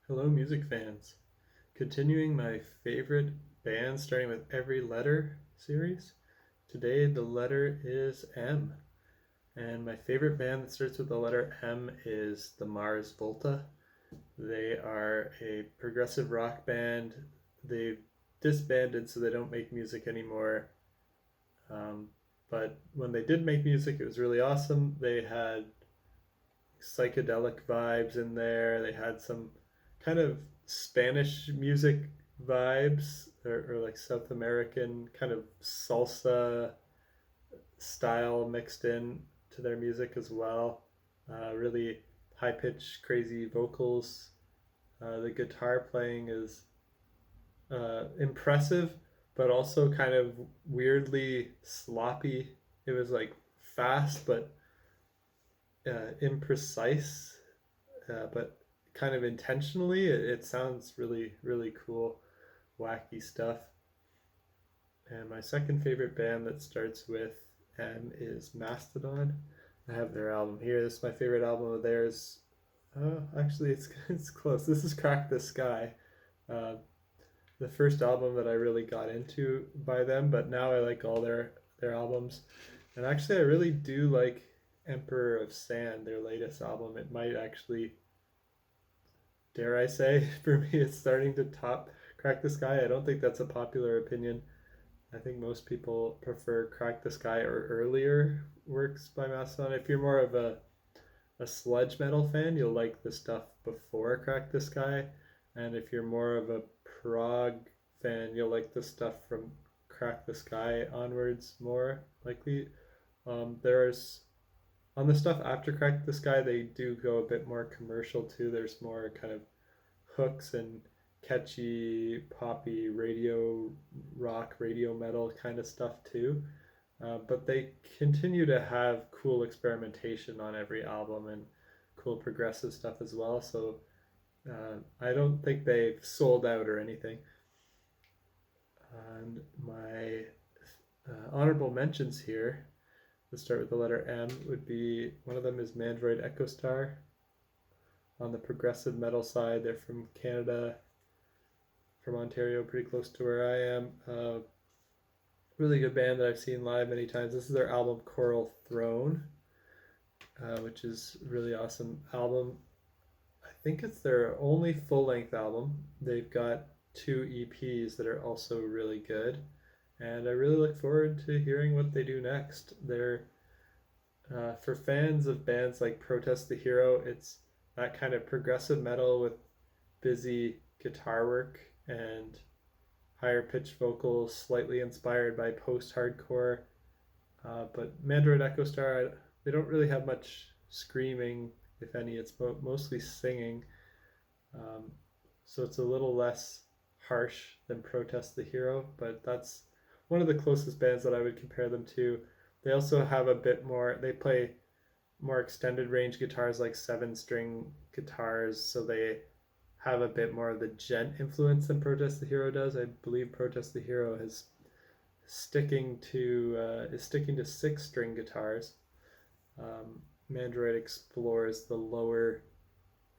Hello, music fans. Continuing my favorite band starting with every letter series. Today, the letter is M. And my favorite band that starts with the letter M is the Mars Volta. They are a progressive rock band. They've disbanded, so they don't make music anymore. Um, but when they did make music, it was really awesome. They had psychedelic vibes in there. They had some kind of Spanish music vibes or like South American kind of salsa style mixed in to their music as well. Really high pitched, crazy vocals. The guitar playing is impressive, but also kind of weirdly sloppy. It was like fast, but imprecise, but kind of intentionally. It sounds really, really cool, wacky stuff. And my second favorite band that starts with M is Mastodon. I have their album here. This is my favorite album of theirs. Actually, it's close. This is Crack the Sky, uh, the first album that I really got into by them. But now I like all their albums, and actually, I really do like Emperor of Sand, their latest album. It might actually, dare I say, for me, it's starting to top Crack the Sky. I don't think that's a popular opinion. I think most people prefer Crack the Sky or earlier works by Mastodon. If you're more of a sludge metal fan, you'll like the stuff before Crack the Sky. And if you're more of a prog fan, you'll like the stuff from Crack the Sky onwards more likely. There's on the stuff after Crack the Sky, they do go a bit more commercial too. There's more kind of hooks and catchy poppy radio rock, radio metal kind of stuff too. But they continue to have cool experimentation on every album and cool progressive stuff as well. So I don't think they've sold out or anything. And my honorable mentions here, let's start with the letter M, would be one of them is Mandroid Echo Star. On the progressive metal side, they're from Canada, from Ontario, pretty close to where I am. Really good band that I've seen live many times. This is their album Coral Throne, which is a really awesome album. I think it's their only full-length album. They've got 2 EPs that are also really good, and I really look forward to hearing what they do next. They're for fans of bands like Protest the Hero, it's that kind of progressive metal with busy guitar work and higher pitched vocals, slightly inspired by post hardcore. But Mandroid Echo Star, they don't really have much screaming, if any. It's mostly singing. So it's a little less harsh than Protest the Hero, but that's one of the closest bands that I would compare them to. They also have a bit more, they play more extended range guitars, like 7-string guitars, so they have a bit more of the djent influence than Protest the Hero does. I believe Protest the Hero is sticking to 6-string guitars. Mandroid explores the lower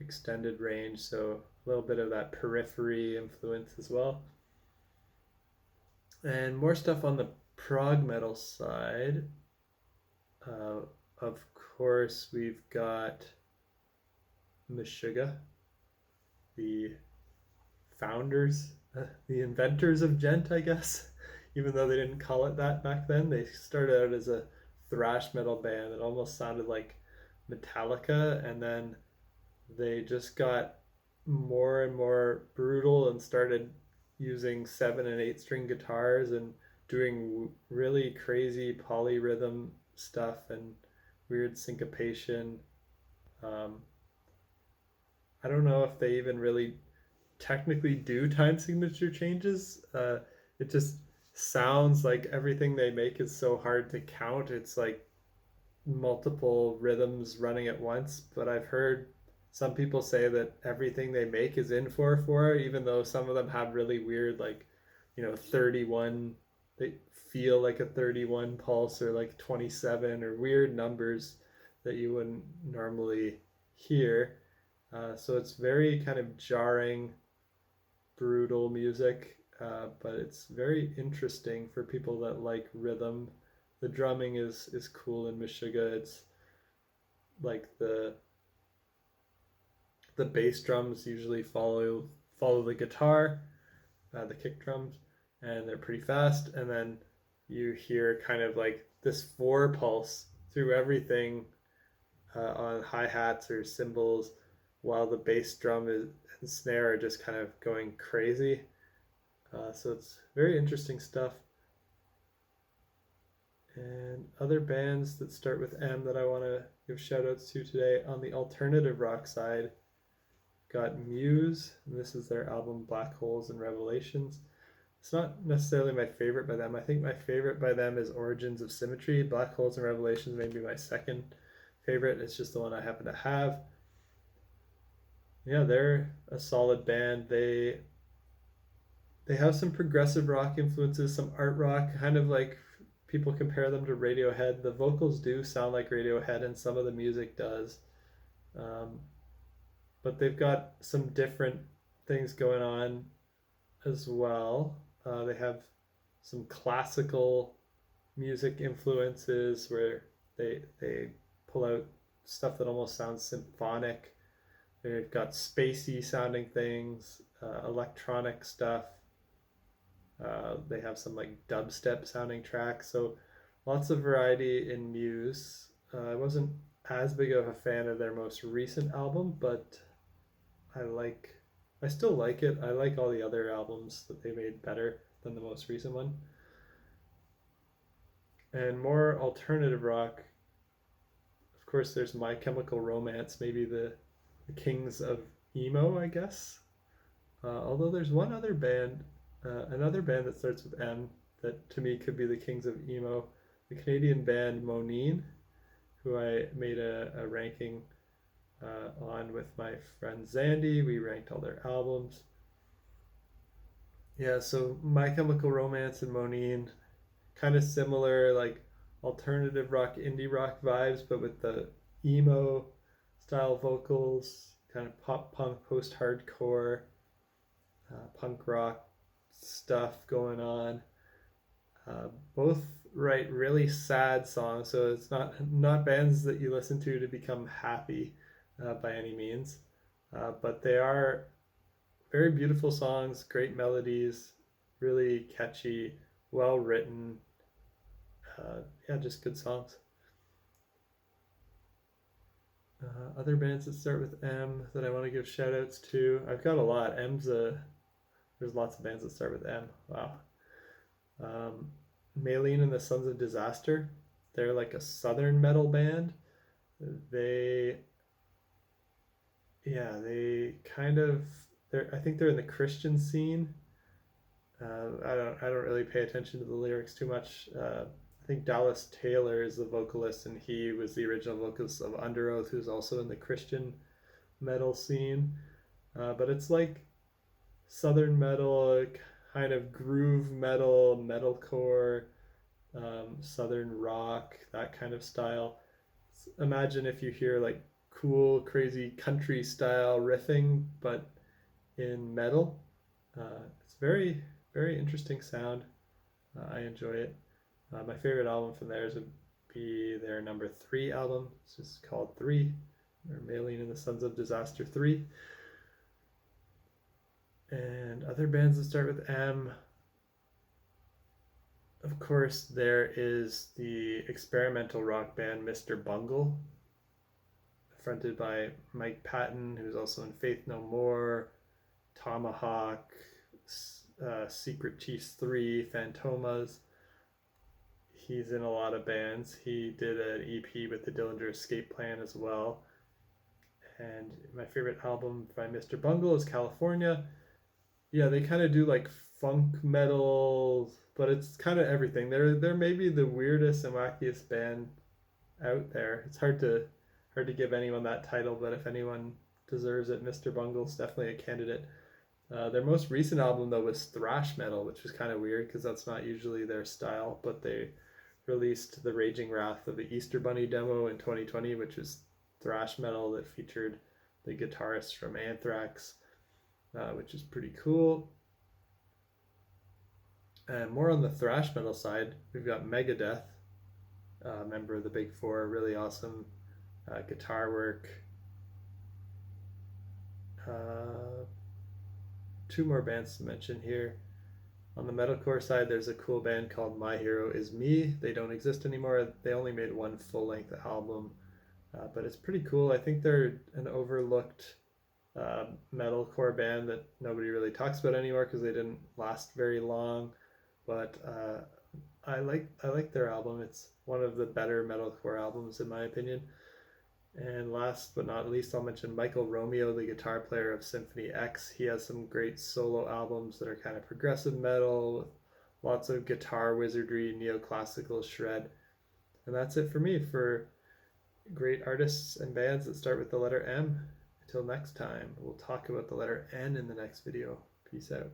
extended range, so a little bit of that periphery influence as well. And more stuff on the prog metal side. Of course, we've got Meshuggah, the founders, the inventors of djent, I guess. Even though they didn't call it that back then, they started out as a thrash metal band that almost sounded like Metallica, and then they just got more and more brutal and started using 7 and 8-string guitars and doing really crazy polyrhythm stuff and weird syncopation. Um, I don't know if they even really technically do time signature changes. It just sounds like everything they make is so hard to count. It's like multiple rhythms running at once. But I've heard some people say that everything they make is in 4/4, even though some of them have really weird, like, 31. They feel like a 31 pulse or like 27 or weird numbers that you wouldn't normally hear. So it's very kind of jarring, brutal music, but it's very interesting for people that like rhythm. The drumming is cool in Meshuggah. It's like the bass drums usually follow the guitar, the kick drums, and they're pretty fast. And then you hear kind of like this four pulse through everything on hi hats or cymbals, while the bass drum and snare are just kind of going crazy. So it's very interesting stuff. And other bands that start with M that I want to give shout outs to today on the alternative rock side, got Muse, and this is their album Black Holes and Revelations. It's not necessarily my favorite by them. I think my favorite by them is Origins of Symmetry. Black Holes and Revelations may be my second favorite. It's just the one I happen to have. Yeah, they're a solid band. They have some progressive rock influences, some art rock, kind of like people compare them to Radiohead. The vocals do sound like Radiohead, and some of the music does. But they've got some different things going on as well. They have some classical music influences where they pull out stuff that almost sounds symphonic. They've got spacey sounding things, electronic stuff. They have some like dubstep sounding tracks. So lots of variety in Muse. I wasn't as big of a fan of their most recent album, but I still like it. I like all the other albums that they made better than the most recent one. And more alternative rock, of course, there's My Chemical Romance, maybe the kings of emo, I guess. Although there's one other band, another band that starts with M that to me could be the kings of emo, the Canadian band Monine, who I made a ranking on with my friend Zandy. We ranked all their albums. Yeah, so My Chemical Romance and Monine, kind of similar, like alternative rock, indie rock vibes, but with the emo style vocals, kind of pop punk, post hardcore, punk rock stuff going on. Both write really sad songs, so it's not bands that you listen to become happy by any means, but they are very beautiful songs, great melodies, really catchy, well written. Yeah, just good songs. Other bands that start with M that I want to give shout outs to. I've got a lot. There's lots of bands that start with M. Wow. Maylene and the Sons of Disaster. They're like a southern metal band. They kind of, I think they're in the Christian scene. I don't really pay attention to the lyrics too much. I think Dallas Taylor is the vocalist, and he was the original vocalist of Underoath, who's also in the Christian metal scene. But it's like southern metal, kind of groove metal, metalcore, southern rock, that kind of style. Imagine if you hear like cool, crazy country style riffing, but in metal. It's very, very interesting sound. I enjoy it. My favorite album from theirs would be their number 3 album. It's just called 3, or Maylene and the Sons of Disaster 3. And other bands that start with M, of course, there is the experimental rock band Mr. Bungle, fronted by Mike Patton, who's also in Faith No More, Tomahawk, Secret Chiefs 3, Fantomas. He's in a lot of bands. He did an EP with the Dillinger Escape Plan as well. And my favorite album by Mr. Bungle is California. Yeah, they kind of do like funk metal, but it's kind of everything. They're maybe the weirdest and wackiest band out there. It's hard to give anyone that title, but if anyone deserves it, Mr. Bungle's definitely a candidate. Their most recent album though was thrash metal, which was kind of weird because that's not usually their style, but they released The Raging Wrath of the Easter Bunny demo in 2020, which was thrash metal that featured the guitarist from Anthrax, which is pretty cool. And more on the thrash metal side, we've got Megadeth, member of the Big Four, really awesome guitar work. Two more bands to mention here. On the metalcore side, there's a cool band called My Hero Is Me. They don't exist anymore. They only made one full-length album, but it's pretty cool. I think they're an overlooked metalcore band that nobody really talks about anymore because they didn't last very long. But I like their album. It's one of the better metalcore albums in my opinion. And last but not least, I'll mention Michael Romeo, the guitar player of Symphony X. He has some great solo albums that are kind of progressive metal with lots of guitar wizardry, neoclassical shred. And that's it for me for great artists and bands that start with the letter M. Until next time, we'll talk about the letter N in the next video. Peace out.